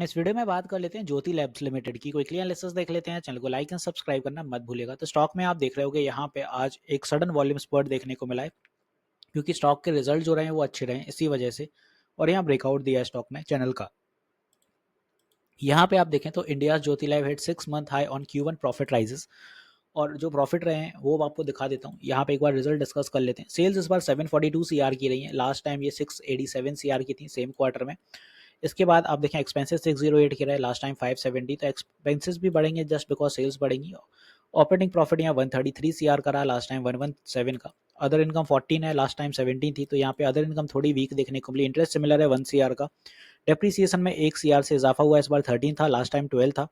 इस वीडियो में बात कर लेते हैं ज्योति लैब्स लिमिटेड की। क्विकली एनालिसिस देख लेते हैं। चैनल को लाइक एंड सब्सक्राइब करना मत भूलिएगा। तो स्टॉक में आप देख रहे होगे यहाँ पे आज एक सडन वॉल्यूम स्पर्ट देखने को मिला है, क्योंकि स्टॉक के रिजल्ट जो रहे हैं वो अच्छे रहे हैं इसी वजह से, और यहाँ ब्रेकआउट दिया है स्टॉक ने चैनल का। यहाँ पे आप देखें तो India Jyoti lab head 6 month high on Q1 profit rises, और जो प्रॉफिट रहे हैं वो आपको दिखा देता हूँ। यहाँ पे एक बार रिजल्ट डिस्कस कर लेते हैं। सेल्स इस बार 742 CR की रही है, लास्ट टाइम ये 687 CR की थी सेम क्वार्टर में। इसके बाद आप देखें एक्सपेंसेस 608 के रहे, लास्ट टाइम 570, तो एक्सपेंसेस भी बढ़ेंगे जस्ट बिकॉज सेल्स बढ़ेंगी। ऑपरेटिंग प्रॉफिट यहाँ 133 CR का रहा, लास्ट टाइम 117 का। अदर इनकम 14 है, लास्ट टाइम 17 थी, तो यहाँ पे अदर इनकम थोड़ी वीक देखने को मिली। इंटरेस्ट सिमिलर है 1 CR का। डेप्रीसिएशन में 1 CR से इजाफा हुआ, इस बार 13 था, लास्ट टाइम 12 था।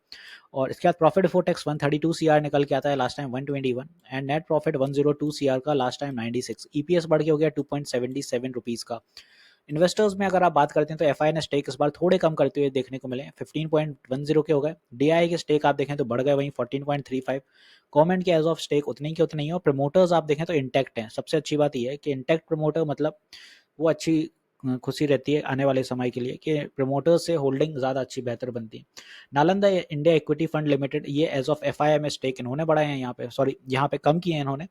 और इसके बाद प्रॉफिट बिफोर टैक्स 132 CR निकल के आता है, last time 121, and net profit 102 CR का, लास्ट टाइम 96। EPS बढ़ के हो गया 2.77 रुपीज़ का। इन्वेस्टर्स में अगर आप बात करते हैं तो एफआई ने स्टेक इस बार थोड़े कम करते हुए देखने को मिले, 15.10 के हो गए। डीआई के स्टेक आप देखें तो बढ़ गए वहीं 14.35। गवर्नमेंट के एज ऑफ स्टेक उतने के उतने ही, और प्रमोटर्स आप देखें तो इंटैक्ट हैं। सबसे अच्छी बात यह है कि इंटैक्ट प्रमोटर मतलब वो अच्छी खुशी रहती है आने वाले समय के लिए कि प्रमोटर्स से होल्डिंग ज़्यादा अच्छी बेहतर बनती है। Nalanda India equity fund limited, ये एज ऑफ एफआई में स्टेक इन्होंने बढ़ाए हैं, यहाँ पे सॉरी यहाँ पे कम किए हैं इन्होंने।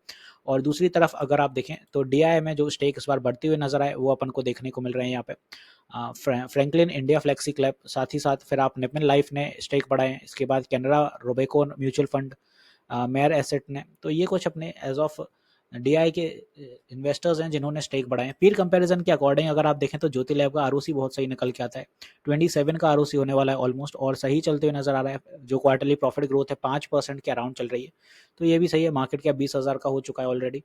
और दूसरी तरफ अगर आप देखें तो डीआई में जो स्टेक इस बार बढ़ते हुए नजर आए वो अपन को देखने को मिल रहे हैं यहाँ पे। फ्रैंकलिन इंडिया फ्लेक्सी क्लब, साथ ही साथ फिर आप निपिन लाइफ ने स्टेक बढ़ाए हैं। इसके बाद Canara Robeco mutual fund, mayor asset ने, तो ये कुछ अपने एज ऑफ डीआई के इन्वेस्टर्स हैं जिन्होंने स्टेक बढ़ाए हैं। पीर कंपैरिजन के अकॉर्डिंग अगर आप देखें तो ज्योति लैब का आरओसी बहुत सही निकल के आता है, 27 का आरओसी होने वाला है ऑलमोस्ट, और सही चलते हुए नजर आ रहा है। जो क्वार्टरली प्रॉफिट ग्रोथ है 5% के अराउंड चल रही है, तो ये भी सही है। मार्केट कैप 20,000 का हो चुका है ऑलरेडी,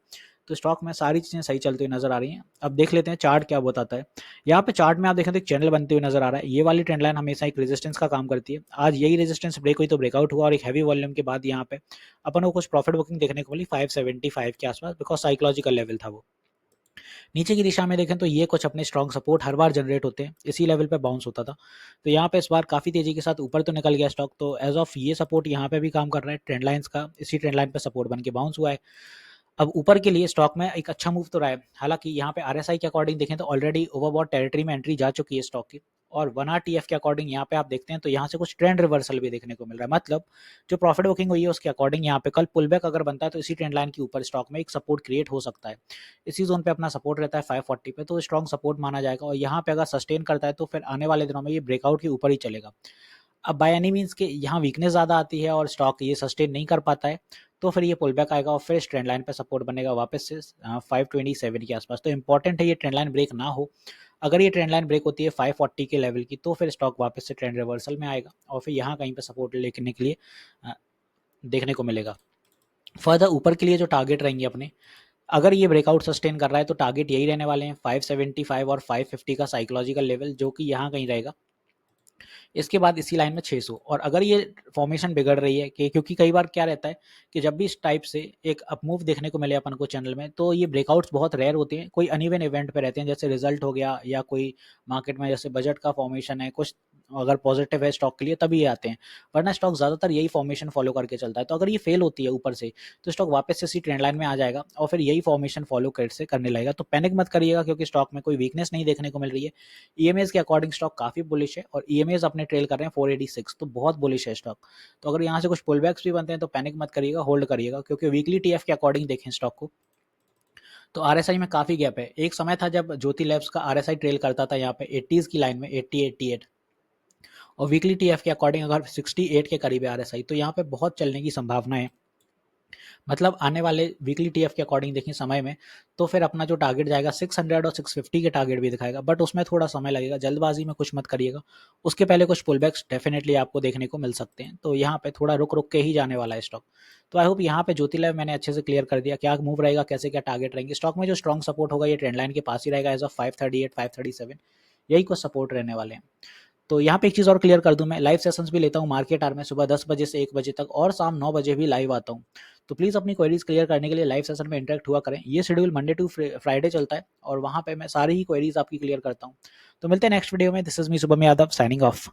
तो स्टॉक में सारी चीज़ें सही चलती हुई नजर आ रही हैं। अब देख लेते हैं चार्ट क्या बताता है। यहाँ पे चार्ट में आप देखें तो एक चैनल बनते हुए नजर आ रहा है। ये वाली ट्रेंड लाइन हमेशा एक रेजिस्टेंस का काम करती है। आज यही रेजिस्टेंस ब्रेक हुई तो ब्रेकआउट हुआ, और एक हैवी वॉल्यूम के बाद यहाँ पे अपन को कुछ प्रॉफिट बुकिंग देखने को मिली 575 के आसपास, बिकॉज साइकोलॉजिकल लेवल था वो। नीचे की दिशा में देखें तो ये कुछ अपने स्ट्रॉन्ग सपोर्ट हर बार जनरेट होते हैं, इसी लेवल पे बाउंस होता था। तो यहाँ पे इस बार काफ़ी तेजी के साथ ऊपर तो निकल गया स्टॉक, तो एज ऑफ ये सपोर्ट यहाँ पे भी काम कर रहा है ट्रेंड लाइंस का, इसी ट्रेंड लाइन पे सपोर्ट बन के बाउंस हुआ है। अब ऊपर के लिए स्टॉक में एक अच्छा मूव तो रहा है। हालांकि यहाँ पे आरएसआई के अकॉर्डिंग देखें तो ऑलरेडी ओवरबॉट टेरिटरी में एंट्री जा चुकी है स्टॉक की, और 1 RTF के अकॉर्डिंग यहाँ पे आप देखते हैं तो यहाँ से कुछ ट्रेंड रिवर्सल भी देखने को मिल रहा है। मतलब जो प्रॉफिट बुकिंग हुई है उसके अकॉर्डिंग यहाँ पे कल पुल बैक अगर बनता है तो इसी ट्रेंड लाइन के ऊपर स्टॉक में एक सपोर्ट क्रिएट हो सकता है। इसी जोन पे अपना सपोर्ट रहता है 540 पे, तो स्ट्रॉन्ग सपोर्ट माना जाएगा, और यहाँ पे अगर सस्टेन करता है तो फिर आने वाले दिनों में ये ब्रेकआउट के ऊपर ही चलेगा। अब बाय एनी मीन्स के यहाँ वीकनेस ज़्यादा आती है और स्टॉक ये सस्टेन नहीं कर पाता है, तो फिर ये पुल बैक आएगा और फिर इस ट्रेंड लाइन पे सपोर्ट बनेगा वापस से 527 के आसपास। तो इंपॉर्टेंट है ये ट्रेंड लाइन ब्रेक ना हो। अगर ये ट्रेंड लाइन ब्रेक होती है 540 के लेवल की, तो फिर स्टॉक वापस से ट्रेंड रिवर्सल में आएगा और फिर यहाँ कहीं पे सपोर्ट लेने के लिए देखने को मिलेगा। फर्दर ऊपर के लिए जो टारगेट रहेंगे अपने, अगर ये ब्रेकआउट सस्टेन कर रहा है तो टारगेट यही रहने वाले हैं 575 और 550 का साइकोलॉजिकल लेवल, जो कि यहाँ कहीं रहेगा। इसके बाद इसी लाइन में 600, और अगर ये फॉर्मेशन बिगड़ रही है कि क्योंकि कई बार क्या रहता है कि जब भी इस टाइप से एक अपमूव देखने को मिले अपन को चैनल में, तो ये ब्रेकआउट्स बहुत रेयर होते हैं, कोई अनइवन इवेंट पे रहते हैं, जैसे रिजल्ट हो गया या कोई मार्केट में जैसे बजट का फॉर्मेशन है कुछ, अगर पॉजिटिव है स्टॉक के लिए तभी ये आते हैं, वरना स्टॉक ज़्यादातर यही फॉर्मेशन फॉलो करके चलता है। तो अगर ये फेल होती है ऊपर से तो स्टॉक वापस से इसी ट्रेंड लाइन में आ जाएगा और फिर यही फॉर्मेशन फॉलो करने लगेगा। तो पैनिक मत करिएगा, क्योंकि स्टॉक में कोई वीकनेस नहीं देखने को मिल रही है। ईएमएस के अकॉर्डिंग स्टॉक काफ़ी बुलिश है, और ईएमएस अपने ट्रेल कर रहे हैं 486, तो बहुत बुलिश है स्टॉक। तो अगर यहाँ से कुछ पुल बैक्स भी बनते हैं तो पैनिक मत करिएगा, होल्ड करिएगा, क्योंकि वीकली टीएफ के अकॉर्डिंग देखें स्टॉक को तो आरएसआई में काफ़ी गैप है। एक समय था जब ज्योति लैब्स का आरएसआई ट्रेल करता था यहाँ पे 80s की लाइन में, 80 88, और वीकली टीएफ के अकॉर्डिंग अगर 68 के करीब है आरएसआई, तो यहाँ पे बहुत चलने की संभावना है। मतलब आने वाले वीकली टीएफ के अकॉर्डिंग देखें समय में, तो फिर अपना जो टारगेट जाएगा 600 और 650 के टारगेट भी दिखाएगा, बट उसमें थोड़ा समय लगेगा। जल्दबाजी में कुछ मत करिएगा, उसके पहले कुछ पुलबैक्स डेफिनेटली आपको देखने को मिल सकते हैं। तो यहाँ पे थोड़ा रुक रुक के ही जाने वाला है स्टॉक। तो आई होप यहाँ पे ज्योति लैब मैंने अच्छे से क्लियर कर दिया क्या मूव रहेगा, कैसे क्या टारगेट रहेंगे। स्टॉक में जो स्ट्रॉन्ग सपोर्ट होगा ये ट्रेंड लाइन के पास ही रहेगा एज ऑफ 538 537, यही कुछ सपोर्ट रहने वाले हैं। तो यहाँ पे एक चीज़ और क्लियर कर दूं, मैं लाइव सेशंस भी लेता हूँ मार्केट आवर में, सुबह 10 बजे से 1 बजे तक, और शाम 9 बजे भी लाइव आता हूँ। तो प्लीज़ अपनी क्वेरीज क्लियर करने के लिए लाइव सेशन में इंटरेक्ट हुआ करें। ये शेड्यूल मंडे टू फ्राइडे चलता है, और वहाँ पे मैं सारी ही क्वेरीज आपकी क्लियर करता हूँ। तो मिलते हैं नेक्स्ट वीडियो में। This is me Shubham Yadav signing off.